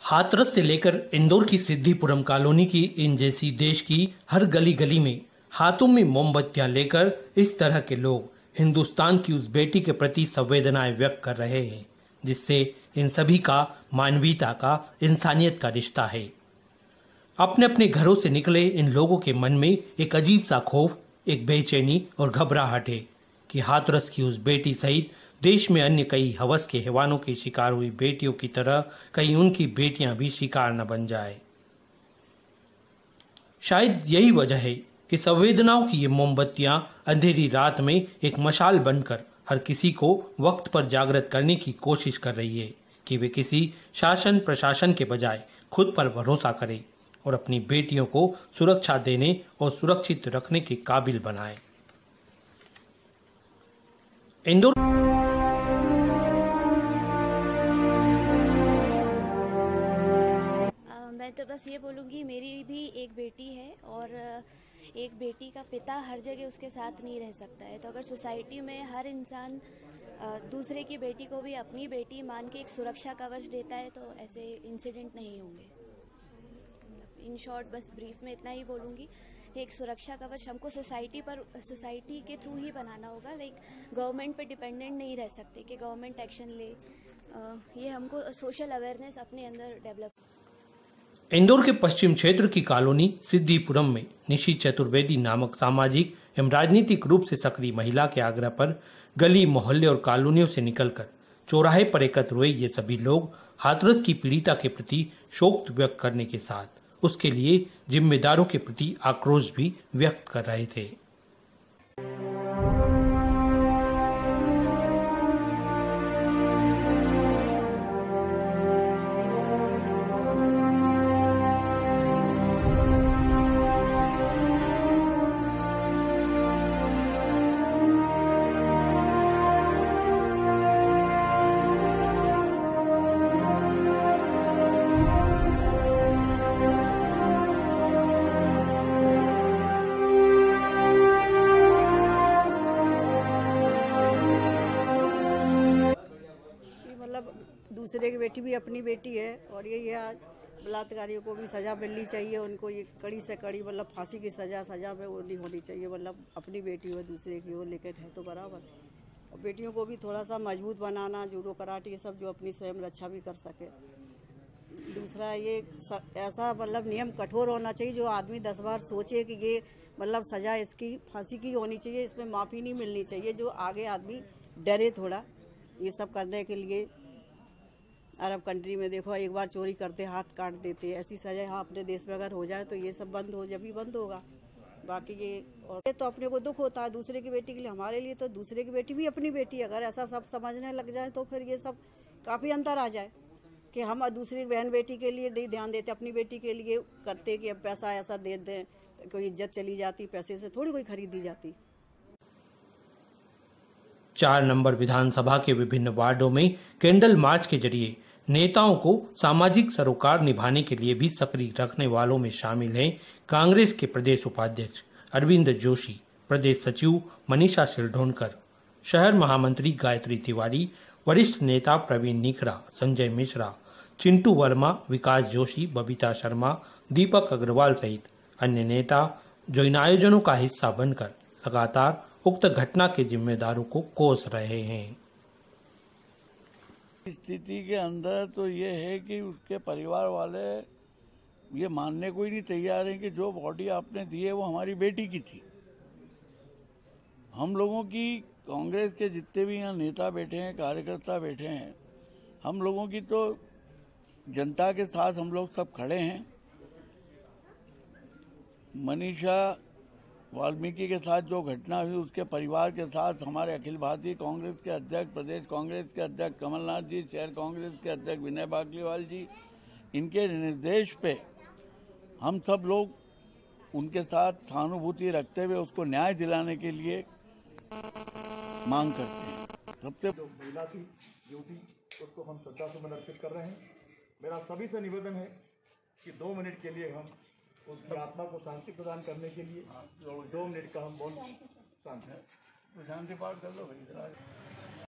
हाथरस से लेकर इंदौर की सिद्धिपुरम कॉलोनी की इन जैसी देश की हर गली गली में हाथों में मोमबत्तियां लेकर इस तरह के लोग हिंदुस्तान की उस बेटी के प्रति संवेदनाएं व्यक्त कर रहे हैं जिससे इन सभी का मानवीयता का, इंसानियत का रिश्ता है। अपने अपने घरों से निकले इन लोगों के मन में एक अजीब सा खौफ, एक बेचैनी और घबराहट है कि हाथरस की उस बेटी सहित देश में अन्य कई हवस के हैवानों की शिकार हुई बेटियों की तरह कहीं उनकी बेटियां भी शिकार न बन जाए। शायद यही वजह है कि संवेदनाओं की ये मोमबत्तियां अंधेरी रात में एक मशाल बनकर हर किसी को वक्त पर जागृत करने की कोशिश कर रही है कि वे किसी शासन प्रशासन के बजाय खुद पर भरोसा करें और अपनी बेटियों को सुरक्षा देने और सुरक्षित रखने के काबिल बनाएं। इंदौर मैं तो बस ये बोलूँगी, मेरी भी एक बेटी है और एक बेटी का पिता हर जगह उसके साथ नहीं रह सकता है। तो अगर सोसाइटी में हर इंसान दूसरे की बेटी को भी अपनी बेटी मान के एक सुरक्षा कवच देता है तो ऐसे इंसिडेंट नहीं होंगे। इन शॉर्ट बस ब्रीफ में इतना ही बोलूँगी कि एक सुरक्षा कवच हमको सोसाइटी के थ्रू ही बनाना होगा। लाइक गवर्नमेंट पे डिपेंडेंट नहीं रह सकते कि गवर्नमेंट एक्शन ले। ये हमको सोशल अवेयरनेस अपने अंदर डेवलप। इंदौर के पश्चिम क्षेत्र की कॉलोनी सिद्धिपुरम में निशी चतुर्वेदी नामक सामाजिक एवं राजनीतिक रूप से सक्रिय महिला के आग्रह पर गली मोहल्ले और कॉलोनियों से निकलकर चौराहे पर एकत्र हुए ये सभी लोग हाथरस की पीड़िता के प्रति शोक व्यक्त करने के साथ उसके लिए जिम्मेदारों के प्रति आक्रोश भी व्यक्त कर रहे थे। दूसरे की बेटी भी अपनी बेटी है और ये आज बलात्कारियों को भी सजा मिलनी चाहिए। उनको ये कड़ी से कड़ी मतलब फांसी की सजा में वो नहीं होनी चाहिए। मतलब अपनी बेटी हो दूसरे की हो, लेकिन है तो बराबर। और बेटियों को भी थोड़ा सा मजबूत बनाना, जूडो कराटे ये सब जो अपनी स्वयं रक्षा भी कर सके। दूसरा ये ऐसा मतलब नियम कठोर होना चाहिए जो आदमी 10 बार सोचे कि ये मतलब सजा इसकी फांसी की होनी चाहिए, इसमें माफ़ी नहीं मिलनी चाहिए। जो आगे आदमी डरे थोड़ा ये सब करने के लिए। अरब कंट्री में देखो, एक बार चोरी करते हाथ काट देते। ऐसी सजा यहाँ अपने देश में अगर हो जाए तो ये सब बंद हो, जब भी बंद होगा। बाकी ये और ये तो अपने को दुख होता है दूसरे की बेटी के लिए। हमारे लिए तो दूसरे की बेटी भी अपनी बेटी। अगर ऐसा सब समझने लग जाए तो फिर ये सब काफ़ी अंतर आ जाए कि हम दूसरी बहन बेटी के लिए नहीं ध्यान देते, अपनी बेटी के लिए करते कि अब पैसा ऐसा दे दें तो कोई इज्जत चली जाती। पैसे से थोड़ी कोई खरीदी जाती। 4 नंबर विधानसभा के विभिन्न वार्डों में कैंडल मार्च के जरिए नेताओं को सामाजिक सरोकार निभाने के लिए भी सक्रिय रखने वालों में शामिल हैं कांग्रेस के प्रदेश उपाध्यक्ष अरविंद जोशी, प्रदेश सचिव मनीषा शिरढोणकर, शहर महामंत्री गायत्री तिवारी, वरिष्ठ नेता प्रवीण निकरा, संजय मिश्रा, चिंटू वर्मा, विकास जोशी, बबीता शर्मा, दीपक अग्रवाल सहित अन्य नेता जो इन आयोजनों का हिस्सा बनकर लगातार उक्त घटना के जिम्मेदारों को कोस रहे हैं। स्थिति के अंदर तो ये है कि उसके परिवार वाले ये मानने को ही नहीं तैयार हैं कि जो बॉडी आपने दी है वो हमारी बेटी की थी। हम लोगों की, कांग्रेस के जितने भी यहाँ नेता बैठे हैं, कार्यकर्ता बैठे हैं, हम लोगों की तो जनता के साथ हम लोग सब खड़े हैं। मनीषा वाल्मीकि के साथ जो घटना हुई उसके परिवार के साथ हमारे अखिल भारतीय कांग्रेस के अध्यक्ष, प्रदेश कांग्रेस के अध्यक्ष कमलनाथ जी, शहर कांग्रेस के अध्यक्ष विनय बाकलीवाल जी, इनके निर्देश पे हम सब लोग उनके साथ सहानुभूति रखते हुए उसको न्याय दिलाने के लिए मांग करते हैं। सबसे जो महिला की ड्यूटी उसको हम श्रद्धासुमन अर्पित कर रहे हैं। मेरा सभी से निवेदन है कि 2 मिनट के लिए हम उसकी आत्मा को शांति प्रदान करने के लिए 2 मिनट का हम मौन शांति पाठ कर लो भाई।